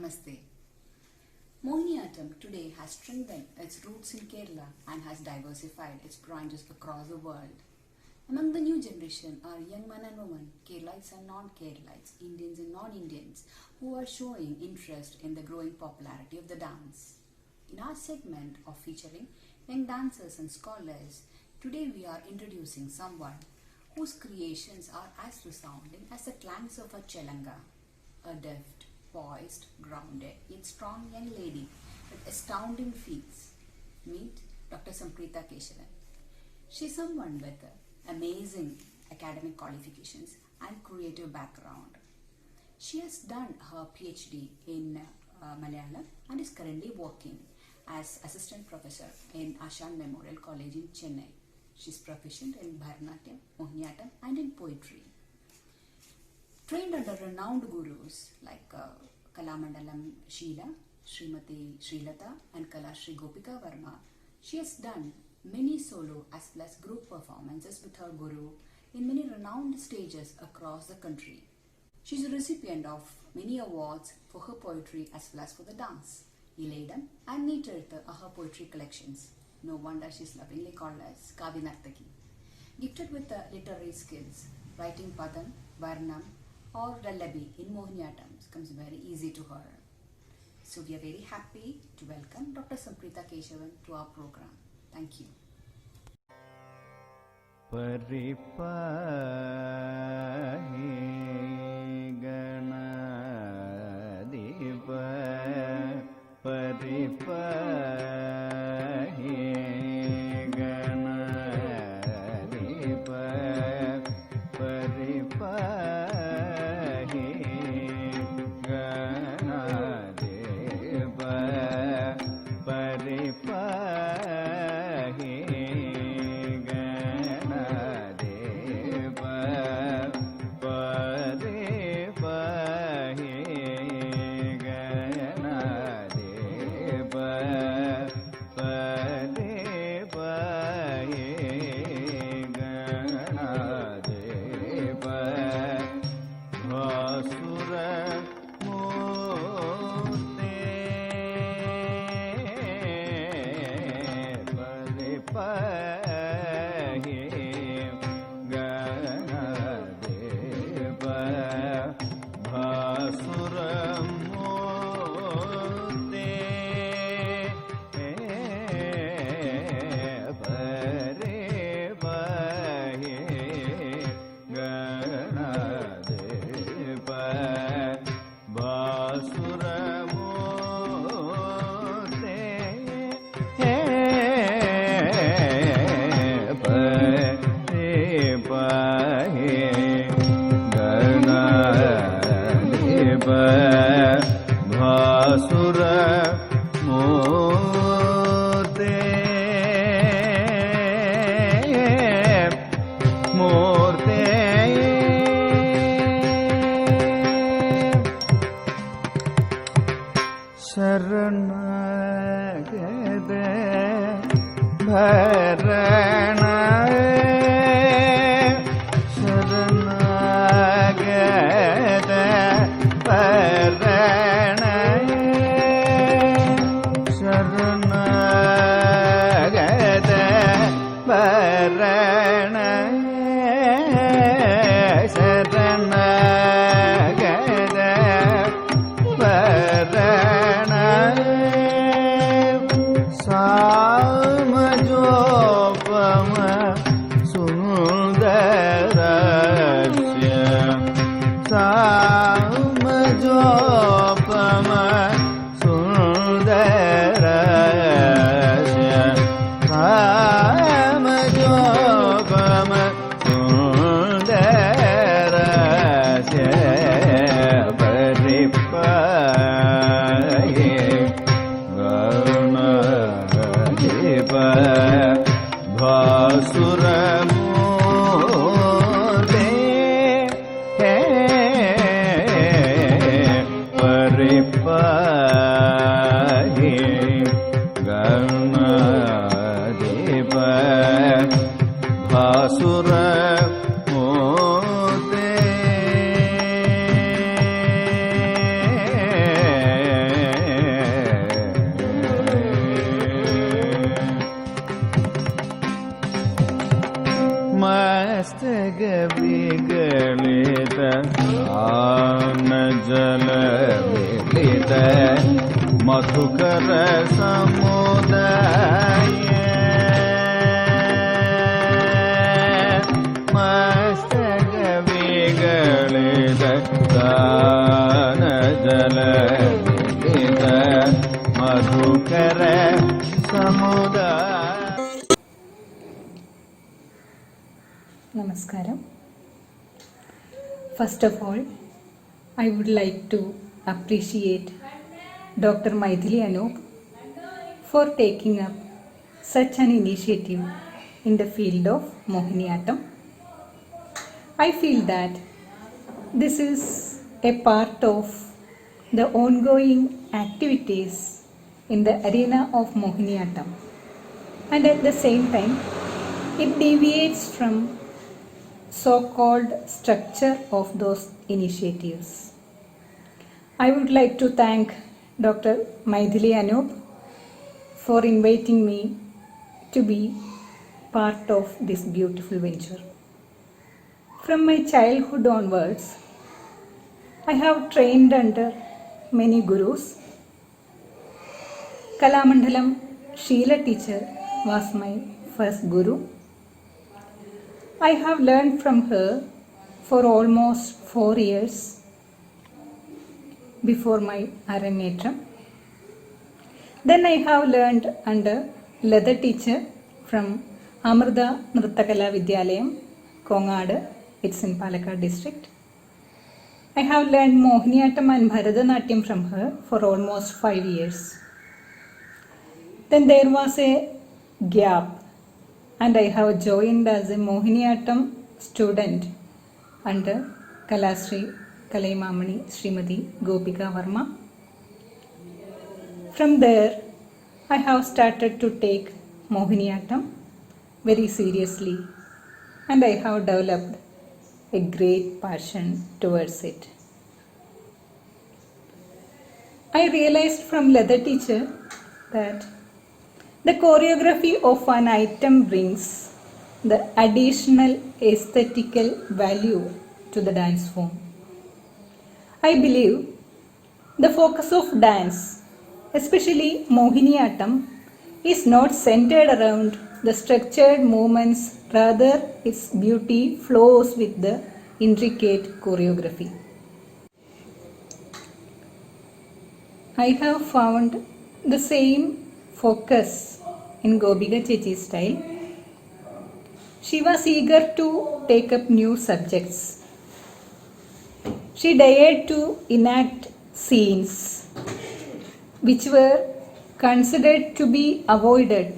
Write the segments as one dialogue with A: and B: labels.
A: Namaste. Mohiniyattam today has strengthened its roots in Kerala and has diversified its branches across the world. Among the new generation are young men and women, Keralites and non-Keralites, Indians and non-Indians, who are showing interest in the growing popularity of the dance. In our segment of featuring young dancers and scholars, today we are introducing someone whose creations are as resounding as the clangs of a chelanga, a deft, poised, grounded, yet strong young lady with astounding feats. Meet Dr. Sampreeta Keshavan. She is someone with amazing academic qualifications and creative background. She has done her PhD in Malayalam and is currently working as assistant professor in Ashan Memorial College in Chennai. She is proficient in Bharatanatyam, Mohiniyattam and in poetry. Trained under renowned gurus like Kalamandalam Sheila, Srimati Srilata and Kalashri Gopika Verma, she has done many solo as well as group performances with her guru in many renowned stages across the country. She is a recipient of many awards for her poetry as well as for the dance. Iledam and Neetirthu are her poetry collections. No wonder she is lovingly called as Kavi Nartaki. Gifted with literary skills, writing Padam, Varnam or Rallabi in Mohiniyattam comes very easy to her. So we are very happy to welcome Dr. Sampreeta Keshavan to our program. Thank you.
B: विगलित आन जल विलित मधुकर समुदाय मस्तक विगलित आन जल विलित मधुकर समुदाय.
C: Namaskaram. First of all, I would like to appreciate Dr. Maithili Anup for taking up such an initiative in the field of Mohiniyattam. I feel that this is a part of the ongoing activities in the arena of Mohiniyattam, and at the same time it deviates from so-called structure of those initiatives. I would like to thank Dr. Maithili Anup for inviting me to be part of this beautiful venture. From my childhood onwards, I have trained under many gurus. Kalamandalam Sheila teacher was my first guru. I have learned from her for almost 4 years before my Arangetram. Then I have learned under leather teacher from Amrita Nrittakala Vidyalayam, Kongadu, it's in Palakkad district. I have learned Mohiniyattam and Bharatanatyam from her for almost 5 years. Then there was a gap, and I have joined as a Mohiniyattam student under Kalasri Kalaimamani Srimati Gopika Varma. From there, I have started to take Mohiniyattam very seriously, and I have developed a great passion towards it. I realized from leather teacher that the choreography of an item brings the additional aesthetical value to the dance form. I believe the focus of dance, especially Mohiniyattam, is not centered around the structured movements, rather its beauty flows with the intricate choreography. I have found the same focus in Gopika Chechi's style. She was eager to take up new subjects. She dared to enact scenes which were considered to be avoided,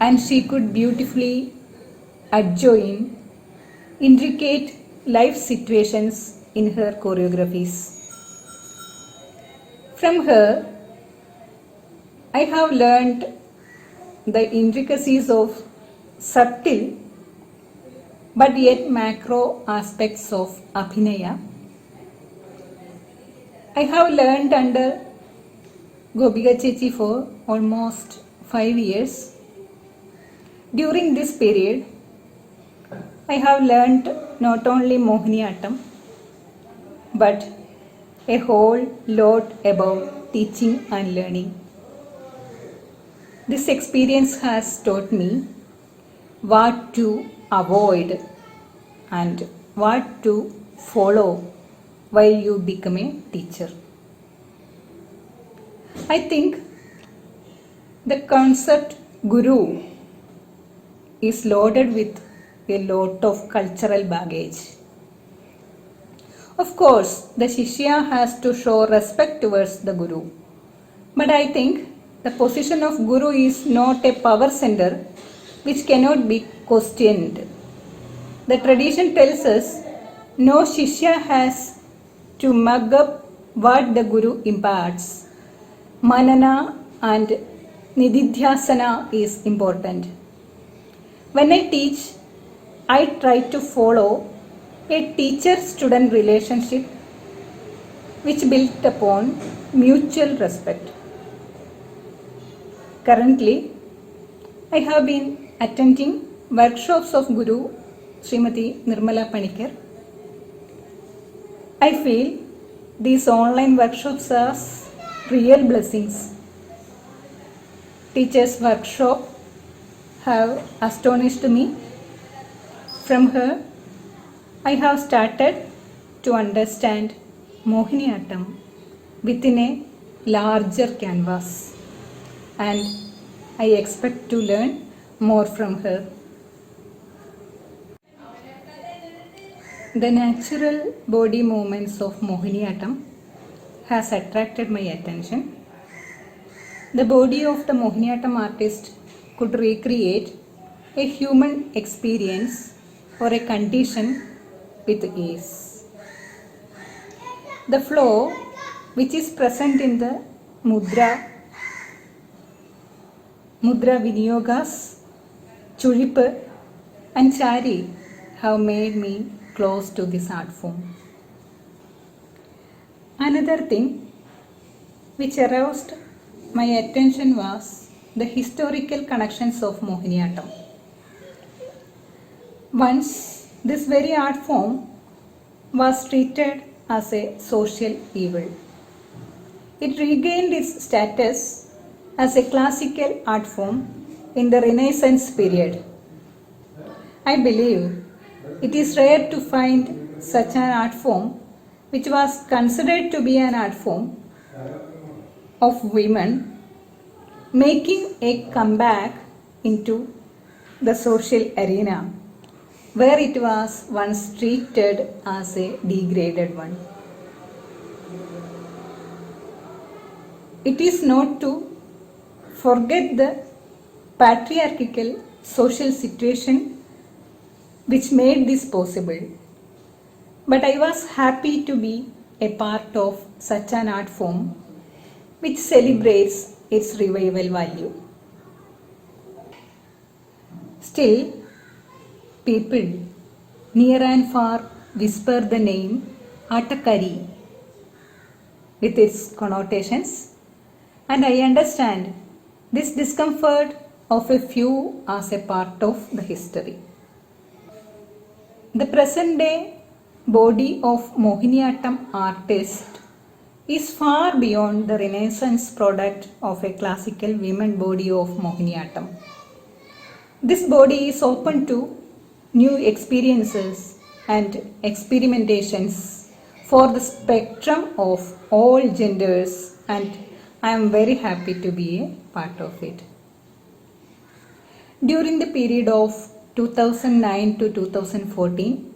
C: and she could beautifully adjoin intricate life situations in her choreographies. From her, I have learned the intricacies of subtle but yet macro aspects of Abhinaya. I have learned under Gopika Chechi for almost 5 years. During this period, I have learned not only Mohiniyattam but a whole lot about teaching and learning. This experience has taught me what to avoid and what to follow while you become a teacher. I think the concept guru is loaded with a lot of cultural baggage. Of course, the Shishya has to show respect towards the guru, but I think the position of guru is not a power center which cannot be questioned. The tradition tells us no Shishya has to mug up what the guru imparts. Manana and Nididhyasana is important. When I teach, I try to follow a teacher-student relationship which built upon mutual respect. Currently, I have been attending workshops of Guru Srimati Nirmala Panikar. I feel these online workshops are real blessings. Teachers' workshop have astonished me. From her, I have started to understand Mohiniyattam within a larger canvas, and I expect to learn more from her. The natural body movements of Mohiniyattam has attracted my attention. The body of the Mohiniyattam artist could recreate a human experience or a condition with ease. The flow which is present in the mudra Viniyogas, Chulip and Chari have made me close to this art form. Another thing which aroused my attention was the historical connections of Mohiniyattam. Once, this very art form was treated as a social evil. It regained its status as a classical art form in the Renaissance period. I believe it is rare to find such an art form which was considered to be an art form of women making a comeback into the social arena where it was once treated as a degraded one. It is not to forget the patriarchal social situation which made this possible, but I was happy to be a part of such an art form which celebrates its revival value. Still, people near and far whisper the name Attakari with its connotations, and I understand this discomfort of a few as a part of the history. The present day body of Mohiniyattam artist is far beyond the Renaissance product of a classical women body of Mohiniyattam. This body is open to new experiences and experimentations for the spectrum of all genders, and I am very happy to be a part of it. During the period of 2009 to 2014,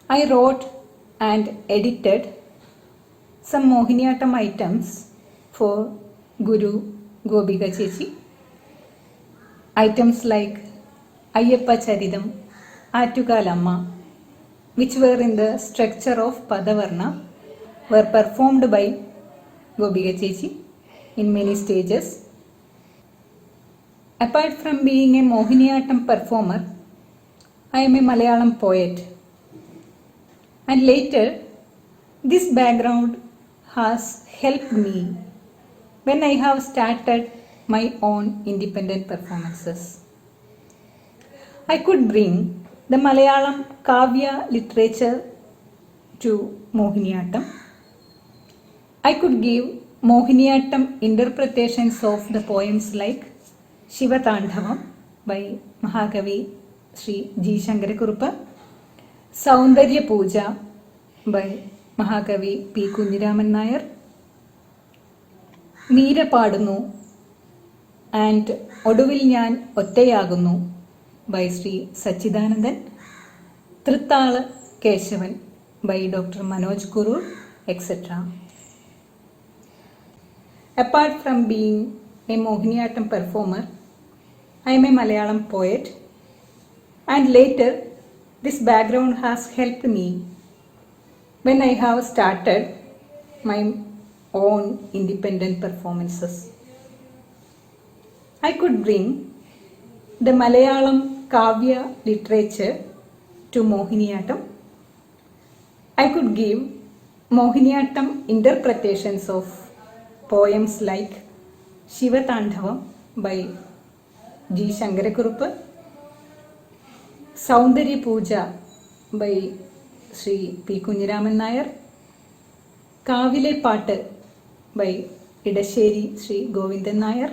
C: I wrote and edited some Mohiniyattam items for Guru Gobika Chechi. Items like Ayyappa Charidam, Attukalamma, which were in the structure of Padavarna, were performed by Gobika Chechi in many stages. Apart from being a Mohiniyattam performer, I am a Malayalam poet. And later, this background has helped me when I have started my own independent performances. I could bring the Malayalam Kavya literature to Mohiniyattam. I could give Mohiniyattam interpretations of the poems like Shivatandhavam by Mahakavi Sri G. Shankarkuruppa, Saundarya Puja by Mahakavi P. Kunniraman Nayar, Meera Padunu and Oduvil Njan Ottayagunu by Sri Sachidanandan, Trithala Keshavan by Dr. Manoj Kurur, etc. Apart from being a Mohiniyattam performer, I am a Malayalam poet, and later this background has helped me when I have started my own independent performances. I could bring the Malayalam Kavya literature to Mohiniyattam. I could give Mohiniyattam interpretations of poems like Shivatandhavam by G. Shankarkuruppa, Soundari Puja by Sri P. Kunyiraman Nayar, Kavile Paട്ട് by Idasheri Sri Govindan Nayar,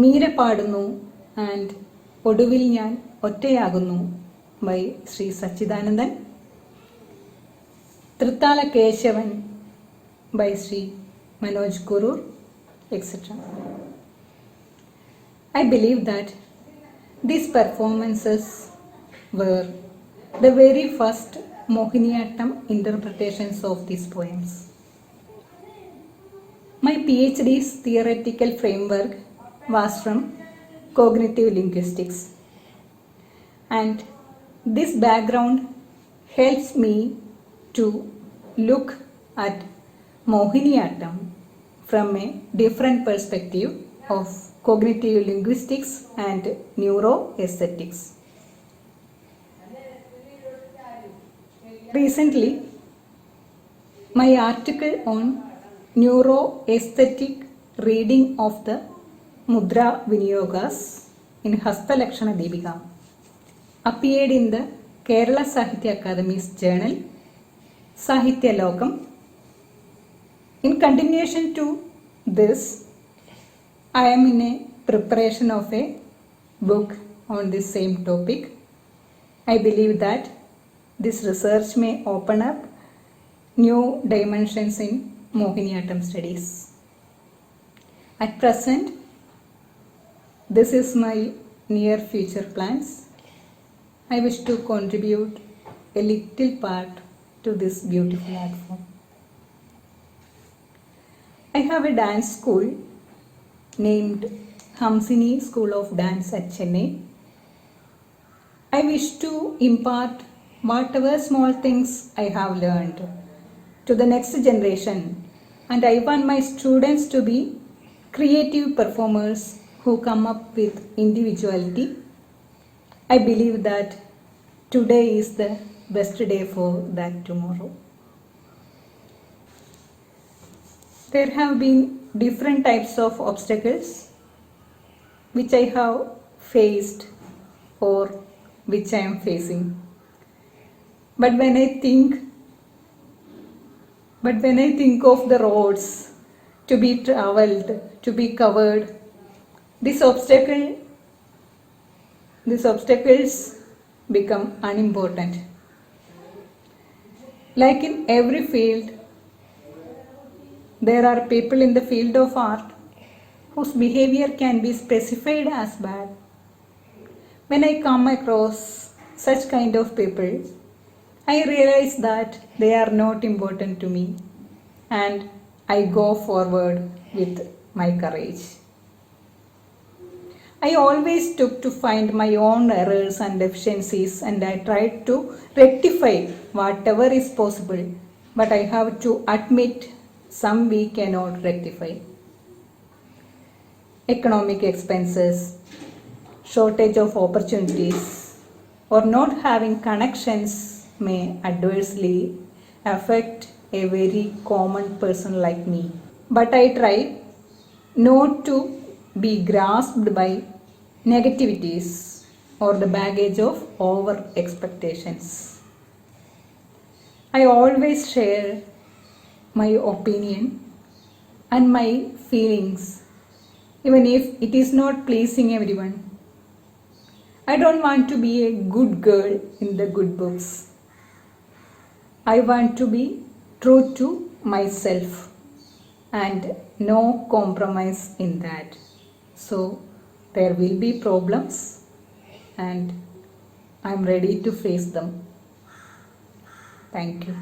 C: Meera പാടുന്നു and ഒടുവിൽ ഞാൻ ഒറ്റയാകുന്നു by Shri Sachidanandan, Thrithala Keshavan by Shri Manoj Kuroor, etc. I believe that these performances were the very first Mohiniyattam interpretations of these poems. My PhD's theoretical framework was from cognitive linguistics, and this background helps me to look at Mohiniyattam from a different perspective of cognitive linguistics and neuroaesthetics. Recently, my article on neuroaesthetic reading of the Mudra Viniyogas in Hastalakshana Deepika appeared in the Kerala Sahitya Academy's journal Sahitya Lokam. In continuation to this, I am in a preparation of a book on this same topic. I believe that this research may open up new dimensions in Mohiniyattam studies. At present, this is my near future plans. I wish to contribute a little part to this beautiful art form. I have a dance school named Hamsini School of Dance at Chennai. I wish to impart whatever small things I have learned to the next generation, and I want my students to be creative performers who come up with individuality. I believe that today is the best day for that tomorrow. There have been different types of obstacles which I have faced or which I am facing. But when I think of the roads to be traveled, to be covered, these obstacles become unimportant. Like in every field, there are people in the field of art whose behavior can be specified as bad. When I come across such kind of people, I realize that they are not important to me, and I go forward with my courage. I always took to find my own errors and deficiencies, and I tried to rectify whatever is possible, but I have to admit some we cannot rectify. Economic expenses, shortage of opportunities, or not having connections may adversely affect a very common person like me. But I try not to be grasped by negativities or the baggage of over expectations. I always share my opinion and my feelings, even if it is not pleasing everyone. I don't want to be a good girl in the good books. I want to be true to myself and no compromise in that. So there will be problems and I'm ready to face them. Thank you.